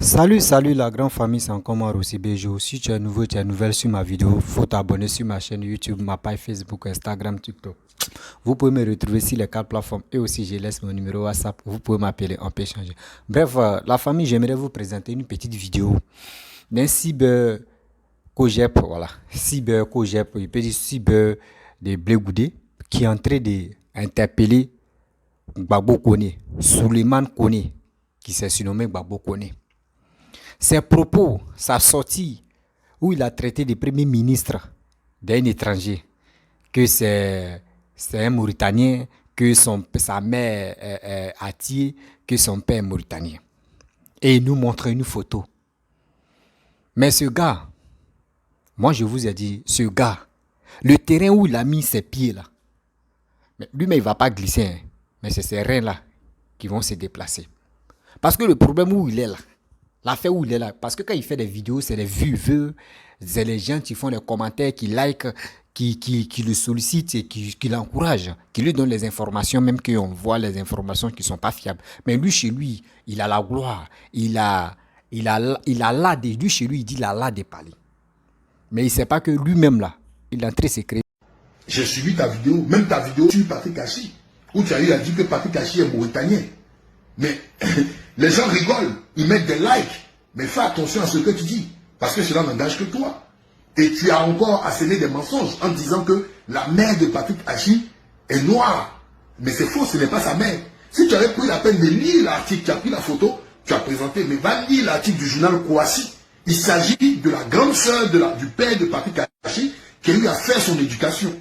Salut la grande famille, c'est encore moi Rossi Bejo. Si tu es nouveau, tu es nouvelle sur ma vidéo, faut t'abonner sur ma chaîne YouTube, ma page Facebook, Instagram, TikTok. Vous pouvez me retrouver sur les quatre plateformes et aussi je laisse mon numéro WhatsApp. Vous pouvez m'appeler, on peut échanger. Bref, la famille, j'aimerais vous présenter une petite vidéo d'un cyber Kojep, voilà. Cyber Kojep, il peut dire cyber de Blegoudé, qui est en train d'interpeller Gbagbo Kone, Suleiman Kone, qui s'est surnommé Gbagbo Kone. Ses propos, sa sortie, où il a traité de premier ministre d'un étranger, que c'est un Mauritanien, que sa mère est Atié, que son père est Mauritanien. Et il nous montre une photo. Mais ce gars, moi je vous ai dit, ce gars, le terrain où il a mis ses pieds là, lui-même il ne va pas glisser, hein, mais c'est ces reins là qui vont se déplacer. Parce que le problème où il est là, l'affaire où il est là, parce que quand il fait des vidéos, c'est les vues, c'est les gens qui font des commentaires, qui like, qui le sollicitent et qui l'encouragent, qui lui donnent les informations, même qu'on voit les informations qui ne sont pas fiables. Mais lui, chez lui, il a la gloire, il a là, lui, chez lui, il dit il a là de parler. Mais il ne sait pas que lui-même là, il est en train de se créer. J'ai suivi ta vidéo, même ta vidéo sur Patrick Hachi, où tu as eu à dire que Patrick Hachi est mauritanien. Mais les gens rigolent, ils mettent des likes. Mais fais attention à ce que tu dis, parce que cela n'engage que toi. Et tu as encore asséné des mensonges en disant que la mère de Patrick Hachi est noire. Mais c'est faux, ce n'est pas sa mère. Si tu avais pris la peine de lire l'article, tu as pris la photo, tu as présenté, mais va lire l'article du journal Kouassi. Il s'agit de la grande sœur du père de Patrick Hachi qui lui a fait son éducation.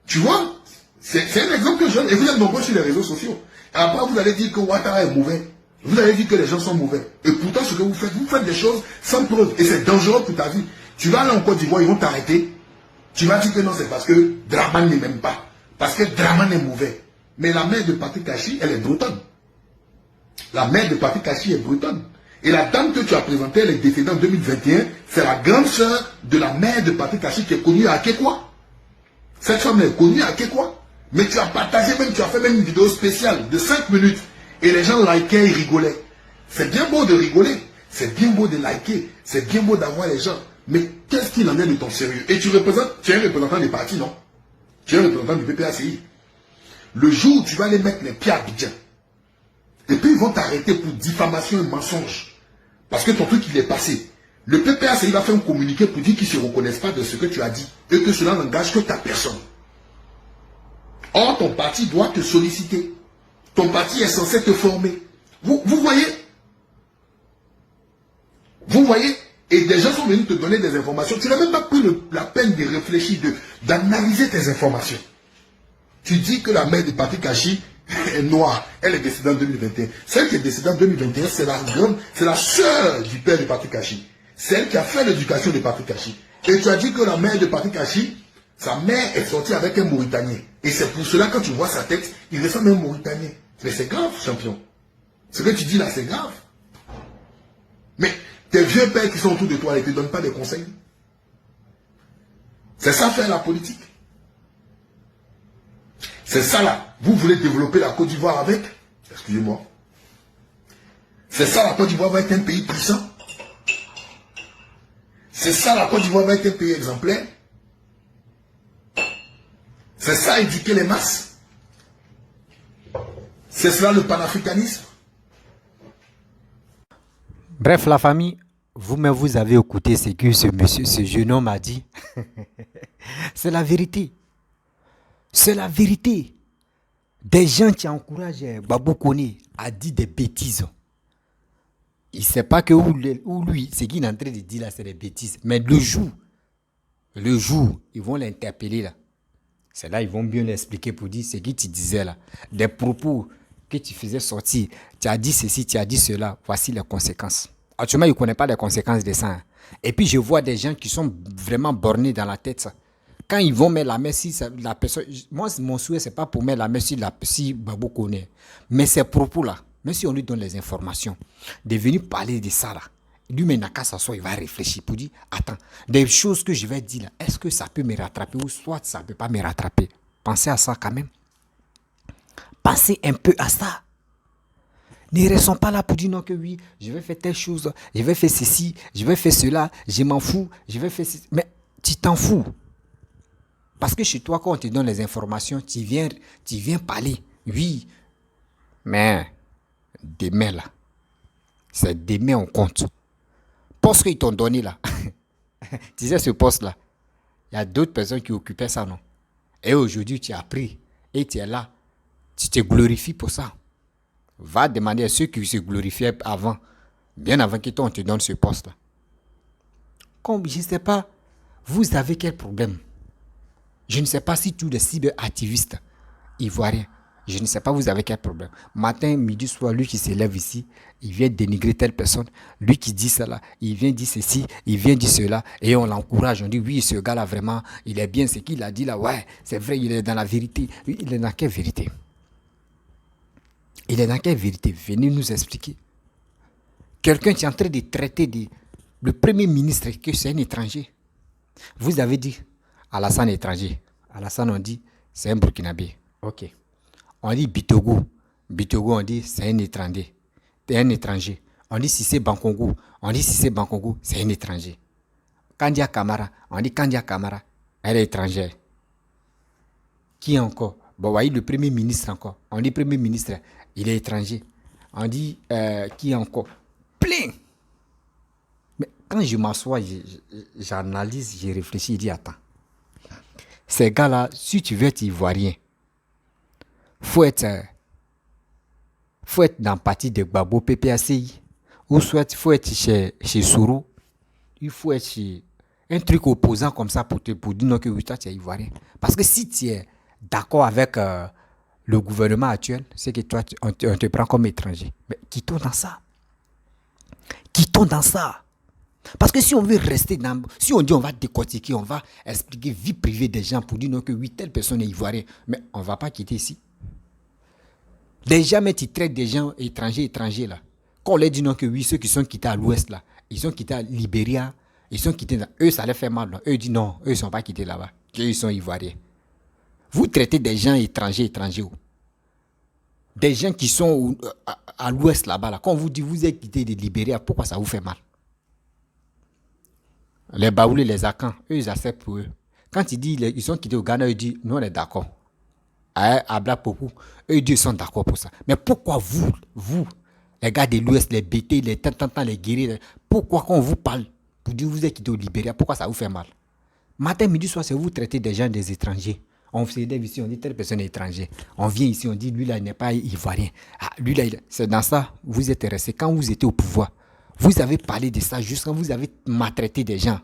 Tu vois, c'est un exemple que je donne. Et vous êtes nombreux sur les réseaux sociaux. Et après, vous allez dire que Ouattara est mauvais. Vous allez dire que les gens sont mauvais. Et pourtant, ce que vous faites des choses sans preuve. Et c'est dangereux pour ta vie. Tu vas aller en Côte d'Ivoire, ils vont t'arrêter. Tu vas dire que non, c'est parce que Draman ne m'aime pas. Parce que Draman est mauvais. Mais la mère de Patrick Hachi, elle est bretonne. La mère de Patrick Hachi est bretonne. Et la dame que tu as présentée, elle est décédée en 2021. C'est la grande sœur de la mère de Patrick Hachi qui est connue à Kekwa. Cette femme est connue à Kekwa. Mais tu as partagé même, tu as fait même une vidéo spéciale de 5 minutes. Et les gens likaient et rigolaient. C'est bien beau de rigoler. C'est bien beau de liker. C'est bien beau d'avoir les gens. Mais qu'est-ce qu'il en est de ton sérieux? Et tu es un représentant des partis, non? Tu es un représentant du PPACI. Le jour où tu vas les mettre les pieds à Abidjan, et puis ils vont t'arrêter pour diffamation et mensonge. Parce que ton truc, il est passé. Le PPACI va faire un communiqué pour dire qu'ils ne se reconnaissent pas de ce que tu as dit. Et que cela n'engage que ta personne. Or, ton parti doit te solliciter. Ton parti est censé te former. Vous voyez? Vous voyez? Et des gens sont venus te donner des informations. Tu n'as même pas pris la peine de réfléchir, d'analyser tes informations. Tu dis que la mère de Patrick Hachi est noire. Elle est décédée en 2021. Celle qui est décédée en 2021, c'est la sœur du père de Patrick Hachi. C'est elle qui a fait l'éducation de Patrick Hachi. Et tu as dit que la mère de Patrick Hachi, sa mère est sortie avec un Mauritanien. Et c'est pour cela, quand tu vois sa tête, il ressemble à un Mauritanien. Mais c'est grave, champion. Ce que tu dis là, c'est grave. Mais tes vieux pères qui sont autour de toi, ils ne te donnent pas des conseils. C'est ça faire la politique. C'est ça là. Vous voulez développer la Côte d'Ivoire avec? Excusez-moi. C'est ça la Côte d'Ivoire va être un pays puissant. C'est ça la Côte d'Ivoire va être un pays exemplaire. C'est ça éduquer les masses. C'est cela le panafricanisme. Bref, la famille, vous-même vous avez écouté ce que ce jeune homme a dit. C'est la vérité. C'est la vérité. Des gens qui encouragent Gbagbo Kone à dire des bêtises. Il ne sait pas que où lui, ce qu'il est en train de dire là, c'est des bêtises. Mais le jour, ils vont l'interpeller là. C'est là ils vont bien l'expliquer pour dire ce que tu disais là. Des propos que tu faisais sortir. Tu as dit ceci, tu as dit cela. Voici les conséquences. Actuellement, ils ne connaissent pas les conséquences de ça. Hein. Et puis, je vois des gens qui sont vraiment bornés dans la tête. Ça. Quand ils vont mettre la main sur la personne, moi, mon souhait, ce n'est pas pour mettre la main sur Gbagbo Kone. Mais ces propos-là, même si on lui donne les informations, de venir parler de ça, là, lui-même, n'a qu'à s'asseoir, il va réfléchir pour dire, attends, des choses que je vais dire là, est-ce que ça peut me rattraper ou soit ça ne peut pas me rattraper? Pensez à ça quand même. Pensez un peu à ça. Ne restons pas là pour dire non que oui, je vais faire telle chose, je vais faire ceci, je vais faire cela, je m'en fous, je vais faire ceci. Mais tu t'en fous. Parce que chez toi, quand on te donne les informations, tu viens parler. Oui, mais demain là, c'est demain on compte. Poste qu'ils t'ont donné là, tu sais ce poste là, il y a d'autres personnes qui occupaient ça, non? Et aujourd'hui, tu as pris et tu es là. Tu te glorifies pour ça. Va demander à ceux qui se glorifiaient avant, bien avant que toi on te donne ce poste là. Comme je ne sais pas, vous avez quel problème? Je ne sais pas si tous les cyberactivistes ivoiriens, je ne sais pas vous avez quel problème. Matin, midi, soir, lui qui s'élève ici, il vient dénigrer telle personne. Lui qui dit cela, il vient dire ceci, il vient dire cela. Et on l'encourage, on dit oui, ce gars-là vraiment, il est bien ce qu'il a dit là. Ouais, c'est vrai, il est dans la vérité. Oui, il est dans quelle vérité? Il est dans quelle vérité? Venez nous expliquer. Quelqu'un qui est en train de traiter le premier ministre que c'est un étranger. Vous avez dit, Alassane est étranger. Alassane, on dit, c'est un Burkinabé. Ok. On dit Bitogo. Bitogo, on dit, c'est un étranger. C'est un étranger. On dit Sissé Bankongo. On dit Sissé Bankongo, c'est un étranger. Kandia Kamara. On dit Kandia Kamara, elle est étrangère. Qui encore? Bon, voyez, le premier ministre encore. On dit premier ministre, il est étranger. On dit, qui encore? Plein. Mais quand je m'assois, j'analyse, je réfléchis, je dis, attends. Ces gars-là, si tu veux être ivoirien, faut être dans le parti de Gbagbo PPACI, ou soit faut être chez Sourou, il faut être chez un truc opposant comme ça pour dire non que oui, toi tu es ivoirien. Parce que si tu es d'accord avec le gouvernement actuel, c'est que toi on te prend comme étranger. Mais quittons dans ça. Quittons dans ça. Parce que si on veut rester dans... Si on dit on va décortiquer, on va expliquer vie privée des gens pour dire non que oui, telle personne est ivoirienne, mais on ne va pas quitter ici. Déjà, mais tu traites des gens étrangers là. Quand on leur dit non que oui, ceux qui sont quittés à l'ouest là, ils sont quittés à Libéria, ils sont quittés là. Eux, ça les fait mal. Là. Eux disent non, eux ne sont pas quittés là-bas. Eux, ils sont ivoiriens. Vous traitez des gens étrangers. Des gens qui sont à l'ouest là-bas. Là. Quand on vous dit vous êtes quittés de Libéria, pourquoi ça vous fait mal? Les Baoulés, les Akans, eux, ils acceptent pour eux. Quand ils disent ils sont quittés au Ghana, ils disent nous, on est d'accord. À Black Popo, eux, ils sont d'accord pour ça. Mais pourquoi vous, les gars de l'Ouest, les BT, les tantantans, les guerriers, pourquoi quand on vous parle pour dire vous êtes quittés au Libéria, pourquoi ça vous fait mal? Matin, midi, soir, c'est vous traitez des gens des étrangers. On se lève ici, on dit telle personne est étranger. On vient ici, on dit lui là, il n'est pas ivoirien. Ah, lui là, c'est dans ça, vous êtes resté. Quand vous étiez au pouvoir, vous avez parlé de ça jusqu'à vous avez maltraité des gens.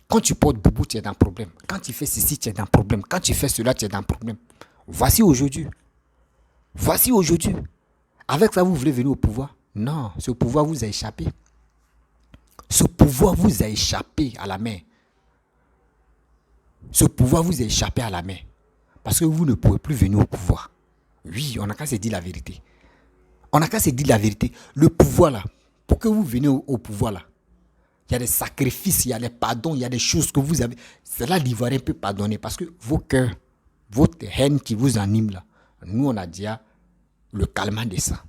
Quand tu portes boubou, tu es dans le problème. Quand tu fais ceci, tu es dans le problème. Quand tu fais cela, tu es dans le problème. Voici aujourd'hui. Avec ça, vous voulez venir au pouvoir? Non, ce pouvoir vous a échappé. Ce pouvoir vous a échappé à la main. Parce que vous ne pouvez plus venir au pouvoir. Oui, on n'a qu'à se dire la vérité. Le pouvoir là, pour que vous veniez au pouvoir là, il y a des sacrifices, il y a des pardons, il y a des choses que vous avez. C'est là l'Ivoirien peut pardonner parce que vos cœurs, votre haine qui vous anime là, nous on a déjà le calmant de ça.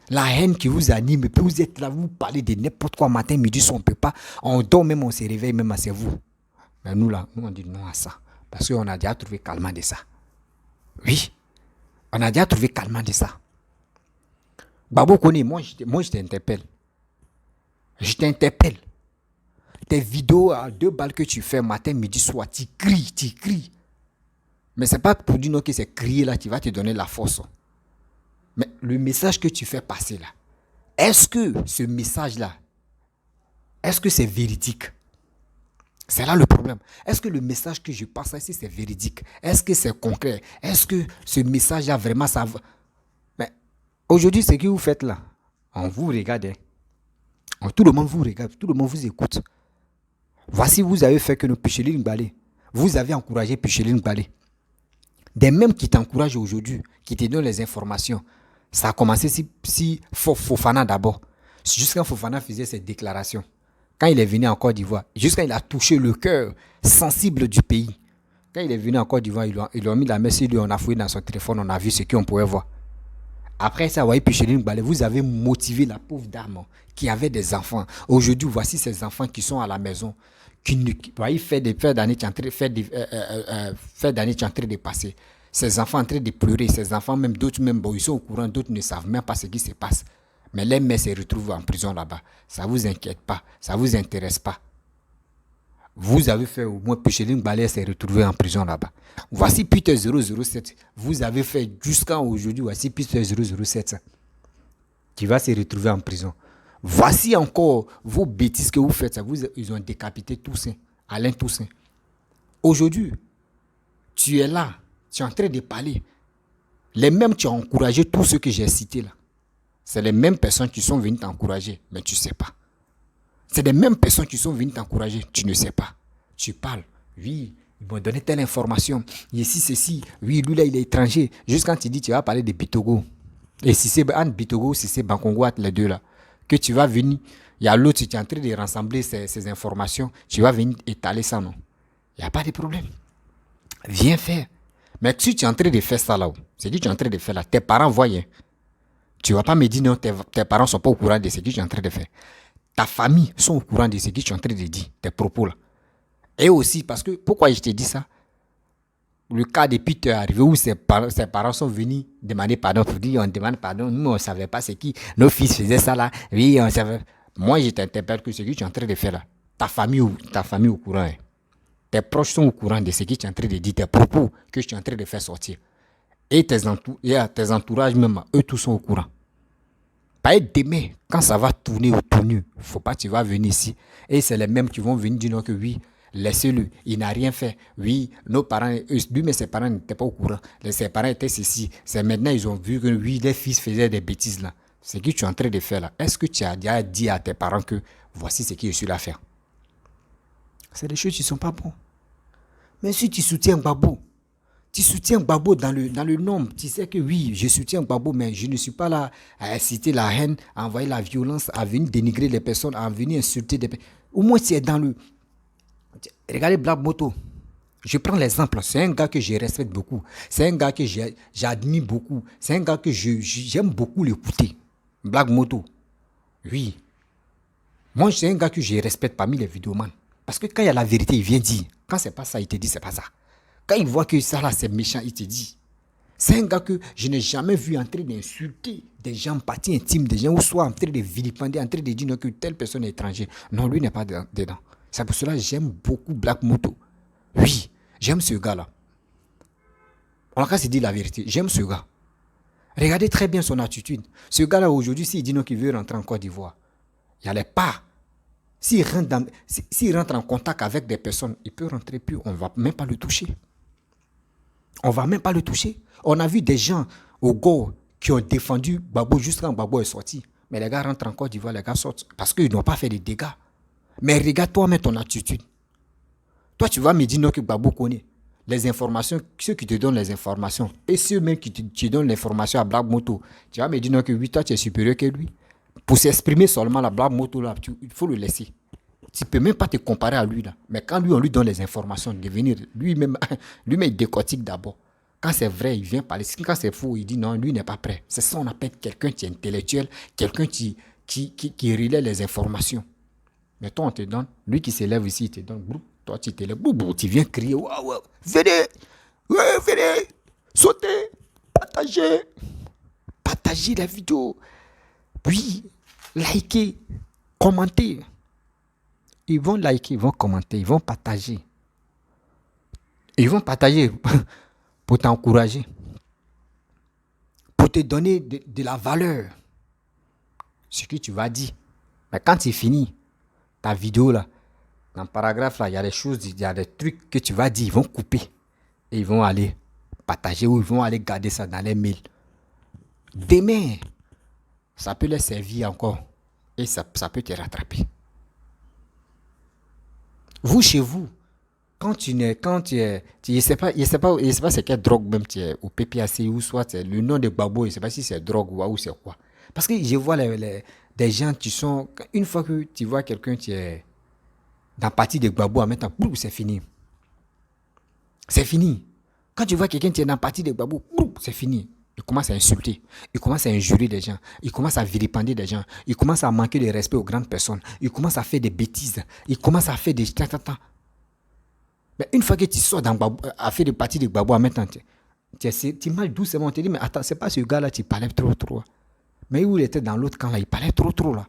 La haine qui vous anime, et puis vous êtes là, vous parlez de n'importe quoi matin, midi, soir, on ne peut pas. On dort même, on se réveille même, c'est vous. Mais nous là, nous on dit non à ça. Parce qu'on a déjà trouvé calmant de ça. Oui, on a déjà trouvé calmant de ça. Babo Kone, moi je t'interpelle. Tes vidéos à 2 balles que tu fais matin, midi, soir, tu cries. Mais c'est pas pour dire non que c'est crier là qui va te donner la force. Mais le message que tu fais passer là, est-ce que ce message là, est-ce que c'est véridique? C'est là le problème. Est-ce que le message que je passe ici c'est véridique? Est-ce que c'est concret? Est-ce que ce message là vraiment ça va? Mais aujourd'hui, ce que vous faites là, on vous regarde. Tout le monde vous regarde, tout le monde vous écoute. Voici, vous avez fait que nous Picheline Balé. Vous avez encouragé Picheline Balé. Des mêmes qui t'encouragent aujourd'hui, qui te donnent les informations. Ça a commencé si Fofana d'abord. Jusqu'à Fofana faisait ses déclarations. Quand il est venu en Côte d'Ivoire, jusqu'à il a touché le cœur sensible du pays. Quand il est venu en Côte d'Ivoire, ils lui ont mis la main sur lui, on a fouillé dans son téléphone, on a vu ce qu'on pouvait voir. Après ça, voyez, Picheline Balé, vous avez motivé la pauvre dame qui avait des enfants. Aujourd'hui, voici ces enfants qui sont à la maison. Voyez, faire d'années, tu es en train de passer. Ces enfants en train de pleurer, ces enfants, même d'autres, même, bon, ils sont au courant, d'autres ne savent même pas ce qui se passe. Mais les mères se retrouvent en prison là-bas. Ça ne vous inquiète pas, ça ne vous intéresse pas. Vous avez fait au moins Picheline Balé s'est retrouvé en prison là-bas. Voici Peter 007. Vous avez fait jusqu'à aujourd'hui, voici Peter 007 qui va se retrouver en prison. Voici encore vos bêtises que vous faites. Ils ont décapité Toussaint, Alain Toussaint. Aujourd'hui, tu es là, tu es en train de parler. Les mêmes qui ont encouragé tous ceux que j'ai cités là. C'est les mêmes personnes qui sont venues t'encourager, mais tu ne sais pas. C'est les mêmes personnes qui sont venues t'encourager, tu ne sais pas. Tu parles, oui, ils m'ont donné telle information. Ici, ceci, oui, lui là, il est étranger. Juste quand tu dis, tu vas parler de Bitogo. Et si c'est Anne Bitogo, si c'est Bankongo, les deux là, que tu vas venir, il y a l'autre, tu es en train de rassembler ces informations, tu vas venir étaler ça, non? Il n'y a pas de problème. Viens faire. Mais si tu es en train de faire ça là, c'est que tu es en train de faire là, tes parents voient. Tu ne vas pas me dire non, tes parents ne sont pas au courant de ce que tu es en train de faire. Ta famille sont au courant de ce que tu es en train de dire, tes propos là. Et aussi, parce que, pourquoi je te dis ça? Le cas de Peter est arrivé où ses parents sont venus demander pardon pour dire on demande pardon, nous on ne savait pas ce qui, nos fils faisaient ça là, oui, on savait. Moi je t'interpelle que ce que tu es en train de faire là, ta famille au courant, hein. Tes proches sont au courant de ce que tu es en train de dire, tes propos que tu es en train de faire sortir. Et tes entourages même, eux tous sont au courant. Pas demain, quand ça va tourner au tournu, il ne faut pas que tu vas venir ici. Et c'est les mêmes qui vont venir dire non que oui, laissez-le, il n'a rien fait. Oui, nos parents, lui mais ses parents n'étaient pas au courant. Ses parents étaient ceci. C'est maintenant ils ont vu que oui, les fils faisaient des bêtises là. Ce que tu es en train de faire là, est-ce que tu as déjà dit à tes parents que voici ce que je suis là à faire? C'est des choses qui ne sont pas bonnes. Mais si tu soutiens Gbagbo, tu soutiens Gbagbo dans le nombre. Tu sais que oui, je soutiens Gbagbo, mais je ne suis pas là à inciter la haine, à envoyer la violence, à venir dénigrer les personnes, à venir insulter des personnes. Au moins, tu es dans le... Regardez Black Moto. Je prends l'exemple. C'est un gars que je respecte beaucoup. C'est un gars que j'admire beaucoup. C'est un gars que j'aime beaucoup l'écouter. Black Moto. Oui. Moi, c'est un gars que je respecte parmi les vidéomans. Parce que quand il y a la vérité, il vient dire. Quand c'est pas ça, il te dit c'est pas ça. Quand il voit que ça là c'est méchant, il te dit. C'est un gars que je n'ai jamais vu en train d'insulter des gens, partie intime des gens, ou soit en train de vilipender, en train de dire que telle personne est étrangère. Non, lui n'est pas dedans. C'est pour cela que j'aime beaucoup Black Moto. Oui, j'aime ce gars-là. On a qu'à se dire la vérité. J'aime ce gars. Regardez très bien son attitude. Ce gars-là, aujourd'hui, s'il dit non qu'il veut rentrer en Côte d'Ivoire, il n'y a pas. S'il rentre en contact avec des personnes, il peut rentrer plus. On ne va même pas le toucher. On ne va même pas le toucher. On a vu des gens au Go qui ont défendu Gbagbo jusqu'à quand Gbagbo est sorti. Mais les gars rentrent en Côte d'Ivoire, les gars sortent. Parce qu'ils n'ont pas fait de dégâts. Mais regarde toi-même ton attitude. Toi, tu vas me dire non que Gbagbo connaît les informations, ceux qui te donnent les informations. Et ceux même qui te donnent l'information à Black Moto. Tu vas me dire non que oui, toi, tu es supérieur que lui. Pour s'exprimer seulement, la Black Moto, là, il faut le laisser. Tu ne peux même pas te comparer à lui. Là. Mais quand lui, on lui donne les informations, de venir, lui-même, il décortique d'abord. Quand c'est vrai, il vient parler. Quand c'est faux, il dit non, lui n'est pas prêt. C'est ça qu'on appelle quelqu'un qui est intellectuel, quelqu'un qui relaie les informations. Mais toi, on te donne, lui qui s'élève ici, il te donne, toi, tu t'élèves, tu viens crier, waouh, venez, venez, sautez, partagez la vidéo. Oui, likez, commentez. Ils vont liker, ils vont commenter, ils vont partager. Ils vont partager pour t'encourager, pour te donner de la valeur. Ce que tu vas dire. Mais quand tu finis ta vidéo là, dans le paragraphe là, il y a des choses, il y a des trucs que tu vas dire, ils vont couper. Et ils vont aller partager ou ils vont aller garder ça dans les mails. Demain, ça peut les servir encore. Et ça peut te rattraper. Vous, chez vous, je sais pas c'est quelle drogue même tu es au PPAC ou soit c'est le nom de Gbagbo, je sais pas si c'est drogue ou c'est quoi. Parce que je vois des gens qui sont, une fois que tu vois quelqu'un qui est dans la partie de Gbagbo, en même temps, c'est fini. C'est fini. Quand tu vois quelqu'un qui est dans la partie de Gbagbo, c'est fini. Il commence à insulter, il commence à injurer des gens, il commence à vilipender des gens, il commence à manquer de respect aux grandes personnes, il commence à faire des bêtises, il commence à faire des... Mais une fois que tu sors à faire des parties de Gbagbo, maintenant, tu marches doucement, tu te dis, mais attends, c'est pas ce gars-là, tu parlais trop. Mais où il était dans l'autre camp, là, il parlait trop, là.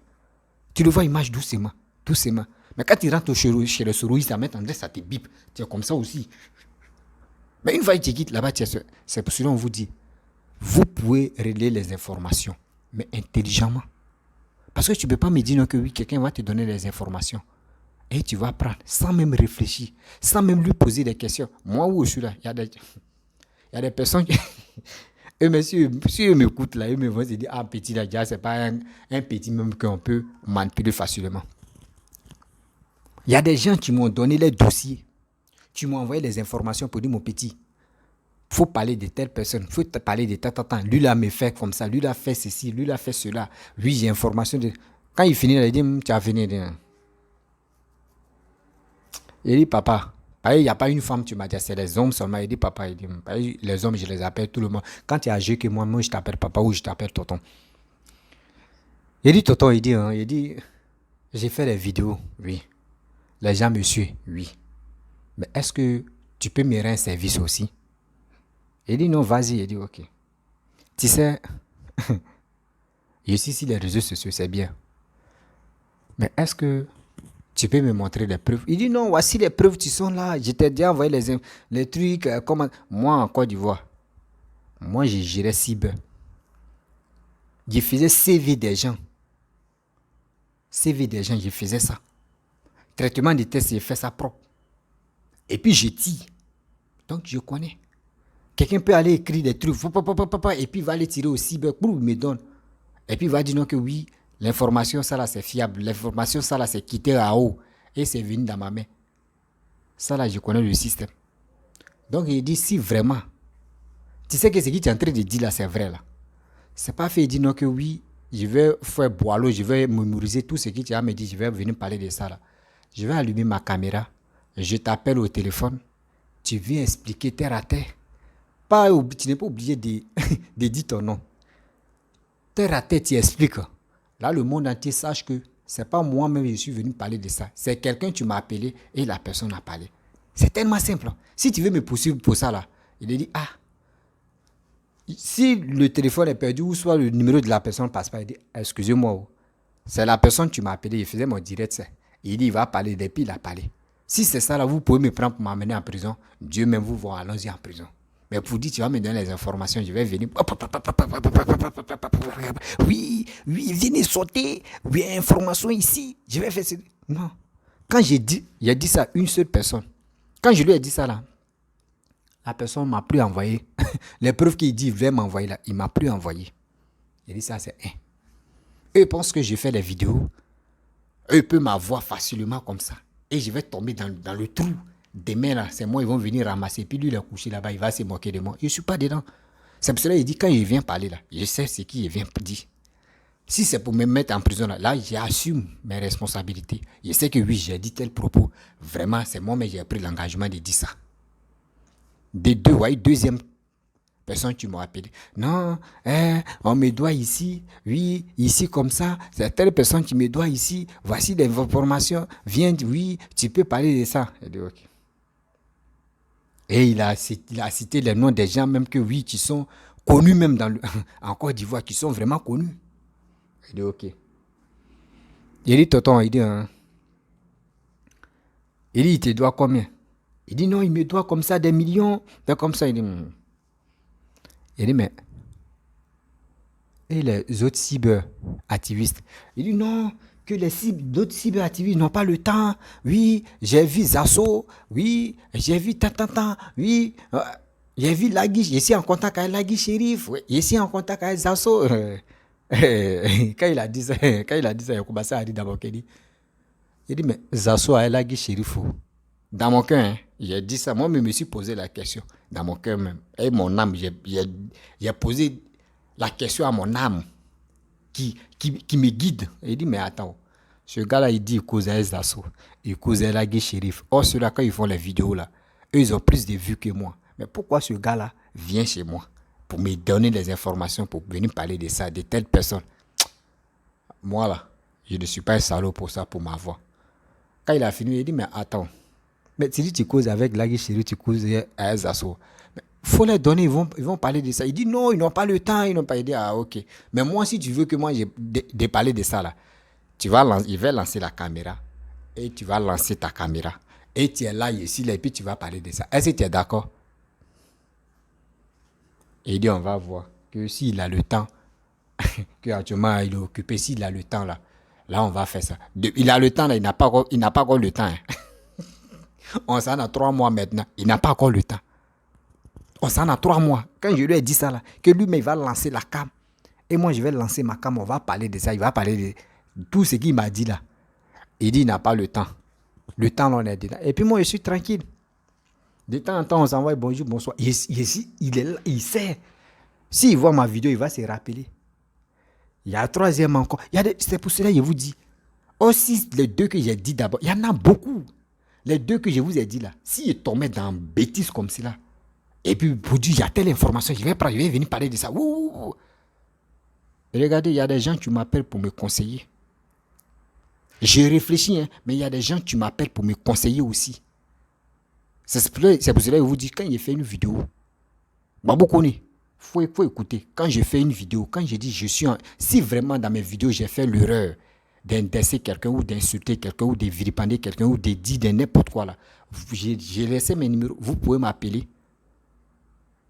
Tu le vois, il marche doucement. Mais quand tu rentres chez le sourouille, ça met en ça te bip. Tu es comme ça aussi. Mais une fois que tu quittes là-bas, c'est pour cela qu'on vous dit, vous pouvez relayer les informations, mais intelligemment. Parce que tu ne peux pas me dire non, que oui, quelqu'un va te donner les informations. Et tu vas prendre sans même réfléchir, sans même lui poser des questions. Moi, où je suis là, il y a des personnes qui... Et mais si eux m'écoutent là, eux me vont se dire, ah, petit là, déjà, c'est pas un petit même qu'on peut manipuler facilement. Il y a des gens qui m'ont donné les dossiers. Tu m'as envoyé les informations pour dire, mon petit, faut parler de telle personne, faut te parler de tant. Lui là me fait comme ça, lui là fait ceci, lui là fait cela. Lui j'ai information de... Quand il finit, il dit, tu as fini. Il dit, papa, il n'y a pas une femme, tu m'as dit, c'est les hommes seulement. Il dit, papa, il dit, les hommes, je les appelle tout le monde. Quand tu es âgé que moi, je t'appelle papa ou je t'appelle tonton. Il dit, tonton, il dit, j'ai fait des vidéos, oui. Les gens me suivent, oui. Mais est-ce que tu peux me rendre un service aussi? Il dit, non, vas-y. Il dit, ok. Tu sais, je suis sur les réseaux sociaux, c'est bien. Mais est-ce que tu peux me montrer les preuves? Il dit, non, voici les preuves, tu sont là. Je t'ai déjà envoyé les trucs. Comment... Moi, en Côte d'Ivoire, moi, je gérais cyber. Je faisais CV des gens. Je faisais ça. Traitement de tests, je fais ça propre. Et puis, je tire. Donc, je connais. Quelqu'un peut aller écrire des trucs, et puis il va aller tirer au cyber, il me donne. Et puis il va dire non que oui, l'information, ça là, c'est fiable. L'information, ça là, c'est quitté à haut. Et c'est venu dans ma main. Ça là, je connais le système. Donc il dit, si vraiment, tu sais que ce que tu es en train de dire là, c'est vrai là. C'est pas fait, il dit non que oui, je vais faire boileau, je vais mémoriser tout ce que tu as me dit, je vais venir parler de ça là. Je vais allumer ma caméra, je t'appelle au téléphone, tu viens expliquer terre à terre. Tu n'es pas obligé de dire ton nom. Terre à terre, tu expliques. Là, le monde entier sache que c'est pas moi-même je suis venu parler de ça. C'est quelqu'un qui m'a appelé et la personne a parlé. C'est tellement simple. Si tu veux me poursuivre pour ça, là, il dit, ah, si le téléphone est perdu ou soit le numéro de la personne ne passe pas, il dit, excusez-moi, c'est la personne qui m'a appelé, il faisait mon direct. Il dit, il va parler, depuis il a parlé. Si c'est ça, là, vous pouvez me prendre pour m'amener en prison. Dieu même vous voit, allons-y en prison. Mais pour dire, tu vas me donner les informations, je vais venir. Oui, venez sauter. Oui, information ici. Je vais faire ça. Non. Quand il a dit ça à une seule personne. Quand je lui ai dit ça là, la personne ne m'a plus envoyé. Les preuves qu'il dit, il va m'envoyer là, il ne m'a plus envoyé. Il dit ça, c'est un. Eux pensent que je fais des vidéos. Eux peuvent m'avoir facilement comme ça. Et je vais tomber dans le trou. Demain, là, c'est moi, ils vont venir ramasser. Puis lui, il est couché là-bas, il va se moquer de moi. Je ne suis pas dedans. C'est pour cela qu'il dit, quand il vient parler là, je sais ce qu'il vient dire. Si c'est pour me mettre en prison là, j'assume mes responsabilités. Je sais que oui, j'ai dit tel propos. Vraiment, c'est moi, mais j'ai pris l'engagement de dire ça. Deuxième personne qui m'a appelé. Non, on me doit ici, oui, ici comme ça. C'est telle personne qui me doit ici. Voici des informations. Viens, oui, tu peux parler de ça. Je dis, ok. Et il a cité les noms des gens même que oui, qui sont connus même en Côte d'Ivoire, qui sont vraiment connus. Il dit ok. Il dit tonton, il dit il te doit combien? Il dit non, il me doit comme ça des millions. Comme ça, il dit mais et les autres cyber-activistes? Il dit non, que d'autres cyberactivistes n'ont pas le temps. Oui, j'ai vu Zasso. Oui, j'ai vu tant. Oui, j'ai vu Lagui. Je suis en contact avec Lagui Chérif. Oui, je suis en contact avec Zasso. Quand il a dit ça, il a commencé à dire d'abord qu'il dit, il dit, mais Zasso a Lagui Chérif. Dans mon cœur, hein, j'ai dit ça. Moi, je me suis posé la question. Dans mon cœur même. Et mon âme, j'ai posé la question à mon âme. Qui me guide. Et il dit, mais attends, ce gars-là, il dit, il causait Zasso, il causait Lagui Chérif. Or, ceux-là, quand ils font les vidéos, là, eux, ils ont plus de vues que moi. Mais pourquoi ce gars-là vient chez moi? pour me donner les informations, pour venir parler de ça, de telle personne. Moi là, je ne suis pas un salaud pour ça, pour ma voix. Quand il a fini, il dit, mais attends, mais tu dis tu causes avec Lagui Chéri, tu causes à Zasso. Il faut les donner, ils vont parler de ça. Il dit non, ils n'ont pas le temps, ils n'ont pas aidé. Ah ok. Mais moi, si tu veux que moi j'ai de parler de ça là, il va lancer la caméra et tu vas lancer ta caméra. Et tu es là, ici, là, et puis tu vas parler de ça. Est-ce que tu es d'accord? Et il dit, on va voir que s'il a le temps, qu'actuellement il est occupé, s'il a le temps là, là on va faire ça. Il a le temps là, il n'a pas encore le temps. Hein. On s'en a 3 mois maintenant, il n'a pas encore le temps. On s'en a 3 mois. Quand je lui ai dit ça là, que lui, mais il va lancer la cam. Et moi, je vais lancer ma cam, on va parler de ça, il va parler de tout ce qu'il m'a dit là. Il dit, il n'a pas le temps. Le temps, là, on est dedans. Et puis moi, je suis tranquille. De temps en temps, on s'envoie bonjour, bonsoir. Il est là, il sait. S'il voit ma vidéo, il va se rappeler. Il y a un troisième encore. C'est pour cela que je vous dis. Aussi, les 2 que j'ai dit d'abord, il y en a beaucoup. Les 2 que je vous ai dit là, s'il tombait dans une bêtise comme cela, et puis pour dire, il y a telle information, je vais venir parler de ça. Ouh. Regardez, il y a des gens qui m'appellent pour me conseiller. J'ai réfléchi, hein, mais il y a des gens qui m'appellent pour me conseiller aussi. C'est pour cela que je vous dis, quand j'ai fait une vidéo, Babou connaît. Faut écouter. Quand je fais une vidéo, quand je dis si vraiment dans mes vidéos j'ai fait l'erreur d'indexer quelqu'un ou d'insulter quelqu'un ou de vilipender quelqu'un ou de dire de n'importe quoi là, j'ai laissé mes numéros. Vous pouvez m'appeler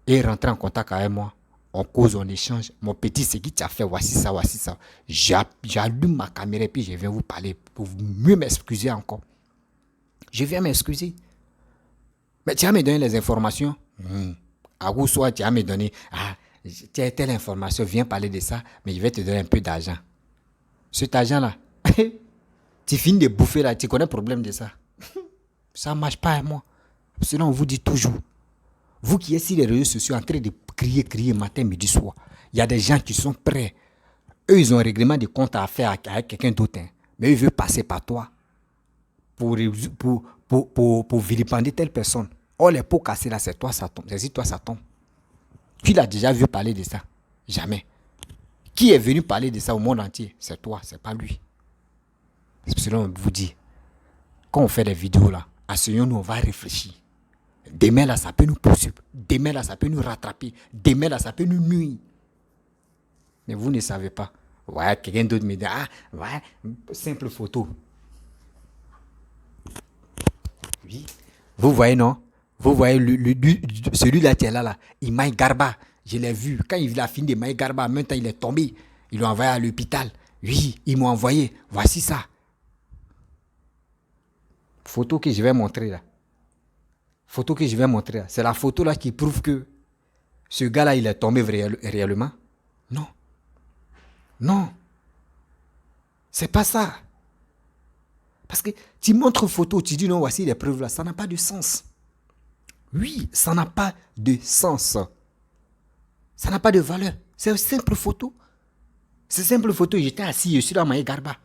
et rentrer en contact avec moi. On cause, on échange. Mon petit, c'est qui tu as fait, voici ça, voici ça. J'allume ma caméra et puis je viens vous parler pour mieux m'excuser encore. Je viens m'excuser. Mais tu vas me donner les informations. À vous, soit tu vas me donner, tu as telle information, viens parler de ça, mais je vais te donner un peu d'argent. Cet argent-là, tu finis de bouffer là, tu connais le problème de ça. Ça ne marche pas avec moi. Sinon, on vous dit toujours. Vous qui êtes sur les réseaux sociaux en train de crier matin, midi, soir, il y a des gens qui sont prêts. Eux, ils ont un règlement de compte à faire avec quelqu'un d'autre. Hein. Mais ils veulent passer par toi pour vilipender telle personne. Oh, les pots cassés là, c'est toi, ça tombe. C'est si toi, ça tombe. Qui l'a déjà vu parler de ça? Jamais. Qui est venu parler de ça au monde entier? C'est toi, c'est pas lui. C'est pour cela qu'on vous dit, quand on fait des vidéos là, asseyons-nous, on va réfléchir. Demain là, ça peut nous poursuivre. Demain là, ça peut nous rattraper. Demain là, ça peut nous nuire. Mais vous ne savez pas. Ouais, quelqu'un d'autre me dit, ouais, simple photo. Oui. Vous voyez, non? Vous voyez, celui-là qui est là, il maille Garba. Je l'ai vu. Quand il a fini de mailler Garba, en même temps, il est tombé. Il l'a envoyé à l'hôpital. Oui, ils m'ont envoyé. Voici ça. Photo que je vais montrer là. Photo que je vais montrer là. C'est la photo là qui prouve que ce gars-là, il est tombé réellement. Non. Non. C'est pas ça. Parce que tu montres photo, tu dis non, voici les preuves là. Ça n'a pas de sens. Oui, ça n'a pas de sens. Ça n'a pas de valeur. C'est une simple photo. C'est une simple photo. J'étais assis, je suis dans ma Garba.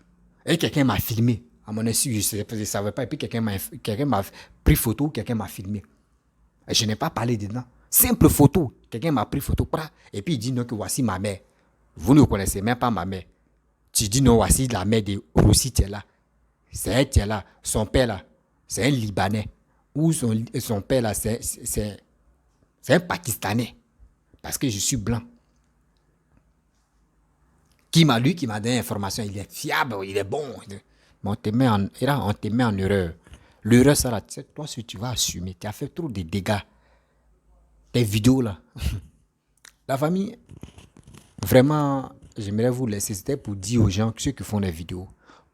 Et quelqu'un m'a filmé. À mon insu, je ne savais pas. Et puis quelqu'un m'a pris photo, quelqu'un m'a filmé. Et je n'ai pas parlé dedans. Simple photo. Quelqu'un m'a pris photo. Et puis il dit non, que voici ma mère. Vous ne connaissez même pas ma mère. Tu dis non, voici la mère de Rossi, tu es là. C'est elle qui est là. Son père là, c'est un Libanais. Ou son père là, c'est un Pakistanais. Parce que je suis blanc. Qui m'a donné l'information, il est fiable, il est bon. Mais on te met en erreur. L'erreur, ça là, toi, si tu vas assumer, tu as fait trop de dégâts. Tes vidéos là. La famille, vraiment, j'aimerais vous laisser. C'était pour dire aux gens, ceux qui font des vidéos,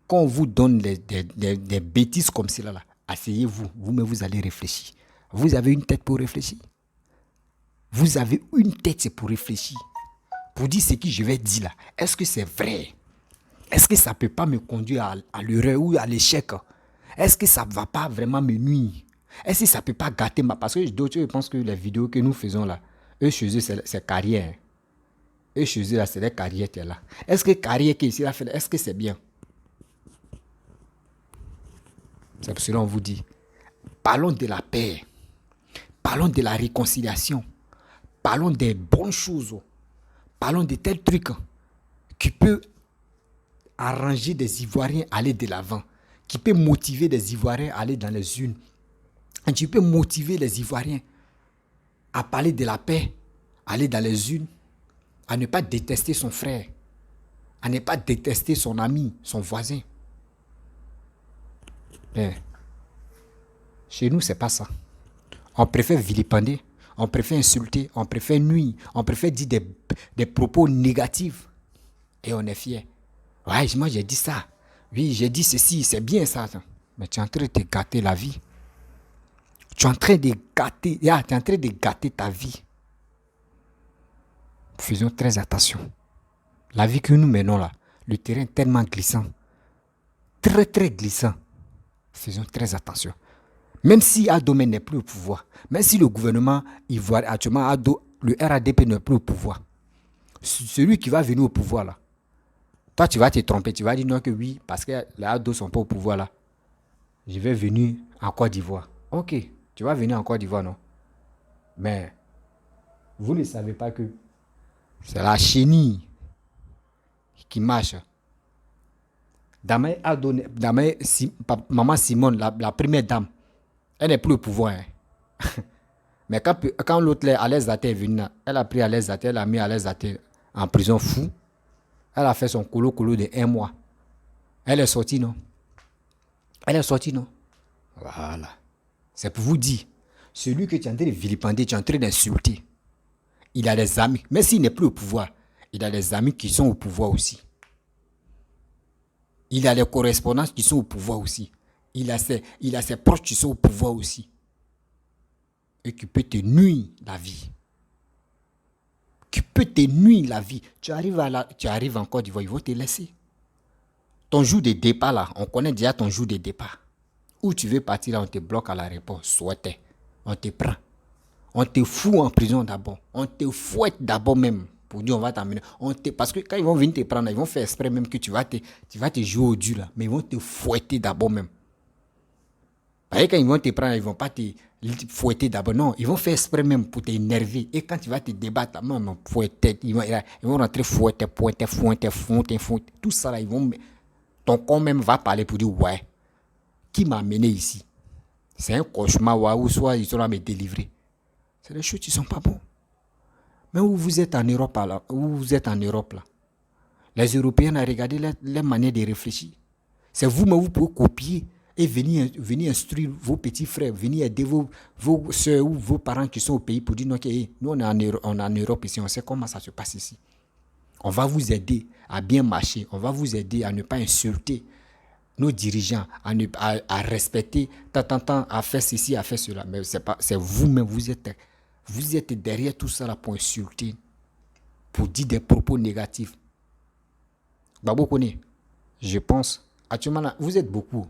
quand on vous donne des bêtises comme cela là, asseyez-vous, vous allez réfléchir. Vous avez une tête pour réfléchir. Vous avez une tête, c'est pour réfléchir. Pour dire ce que je vais dire là. Est-ce que c'est vrai? Est-ce que ça ne peut pas me conduire à l'erreur ou à l'échec? Est-ce que ça ne va pas vraiment me nuire? Est-ce que ça ne peut pas gâter ma... Parce que d'autres, je pense que les vidéos que nous faisons là, eux chez eux, c'est carrière. Eux chez eux, là, c'est des carrières qui est là. Est-ce que carrière qui est ici, là, est-ce que c'est bien? C'est pour cela qu'on vous dit, parlons de la paix. Parlons de la réconciliation. Parlons des bonnes choses. Parlons de tels trucs qui peut arranger des Ivoiriens à aller de l'avant, qui peut motiver des Ivoiriens à aller dans les urnes. Et tu peux motiver les Ivoiriens à parler de la paix, à aller dans les urnes, à ne pas détester son frère, à ne pas détester son ami, son voisin. Mais chez nous, c'est pas ça. On préfère vilipender, on préfère insulter, on préfère nuire, on préfère dire des propos négatifs. Et on est fier. Ouais, moi j'ai dit ça. Oui, j'ai dit ceci, c'est bien ça. Mais tu es en train de te gâter la vie. Tu es en train de gâter ta vie. Faisons très attention. La vie que nous menons là, le terrain est tellement glissant. Très très glissant. Faisons très attention. Même si Adomé n'est plus au pouvoir, même si le gouvernement ivoirien, actuellement, le RADP n'est plus au pouvoir, celui qui va venir au pouvoir là, toi tu vas te tromper, tu vas dire non que oui, parce que les Ado ne sont pas au pouvoir là. Je vais venir en Côte d'Ivoire. Ok, tu vas venir en Côte d'Ivoire, non? Mais vous ne savez pas que c'est la chenille qui marche. Maman Simone, la première dame, elle n'est plus au pouvoir. Hein. Mais quand l'autre, Alain Zaté, est venu, elle a pris Alain Zaté, elle a mis Alain Zaté en prison fou. Elle a fait son colo de 1 mois. Elle est sortie, non? Elle est sortie, non? Voilà. C'est pour vous dire, celui que tu es en train de vilipender, tu es en train d'insulter, il a des amis. Même s'il n'est plus au pouvoir, il a des amis qui sont au pouvoir aussi. Il a des correspondances qui sont au pouvoir aussi. Il a ses proches qui sont au pouvoir aussi. Et qui peut te nuire la vie. Qui peut te nuire la vie. Tu arrives en Côte d'Ivoire, ils vont te laisser. Ton jour de départ là, on connaît déjà ton jour de départ. Où tu veux partir là, on te bloque à la réponse. Souhaitez. On te prend. On te fout en prison d'abord. On te fouette d'abord même. Pour dire on va t'amener. Parce que quand ils vont venir te prendre, ils vont faire exprès même que tu vas te jouer au dur là. Mais ils vont te fouetter d'abord même. Parce que quand ils vont te prendre, ils ne vont pas te fouetter d'abord. Non, ils vont faire exprès même pour t'énerver. Et quand tu vas te débattre, là, non, fouetter, ils vont rentrer fouetter. Tout ça là, ton corps même va parler pour dire ouais. Qui m'a amené ici? C'est un cauchemar, ou soit ils sont là me délivrer. C'est des choses qui ne sont pas bonnes. Mais où vous êtes en Europe là, les Européens ont regardé leur manière de réfléchir. C'est vous-même, vous pouvez copier et venir instruire vos petits frères, venir aider vos soeurs ou vos parents qui sont au pays pour dire non, okay, nous on est en Europe ici, on sait comment ça se passe ici. On va vous aider à bien marcher, on va vous aider à ne pas insulter nos dirigeants, à respecter, à faire ceci, à faire cela. Mais c'est vous-même, vous êtes derrière tout ça là pour insulter, pour dire des propos négatifs. Babo Kone, je pense, actuellement là, vous êtes beaucoup,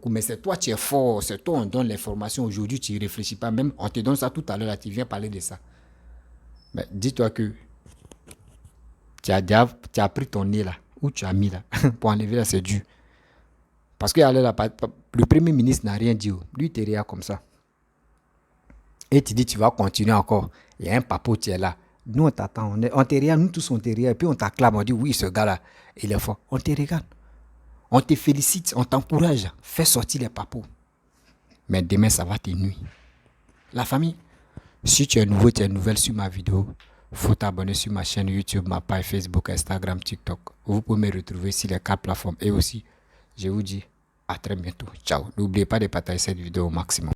mais c'est toi qui es fort, c'est toi on donne l'information aujourd'hui, tu ne réfléchis pas, même on te donne ça tout à l'heure, là, tu viens parler de ça. Mais dis-toi que tu as pris ton nez là, où tu as mis là, pour enlever là, c'est dur. Parce que le premier ministre n'a rien dit, lui il te regarde comme ça. Et tu dis tu vas continuer encore, il y a un papo qui est là. Nous on t'attend, on te regarde, nous tous on te regarde, et puis on t'acclame, on dit oui ce gars là, il est fort. On te regarde, on te félicite, on t'encourage, fais sortir les papos. Mais demain ça va te nuire. La famille, si tu es nouveau, tu es nouvelle sur ma vidéo, faut t'abonner sur ma chaîne YouTube, ma page Facebook, Instagram, TikTok. Vous pouvez me retrouver sur les 4 plateformes. Et aussi, je vous dis à très bientôt. Ciao. N'oubliez pas de partager cette vidéo au maximum.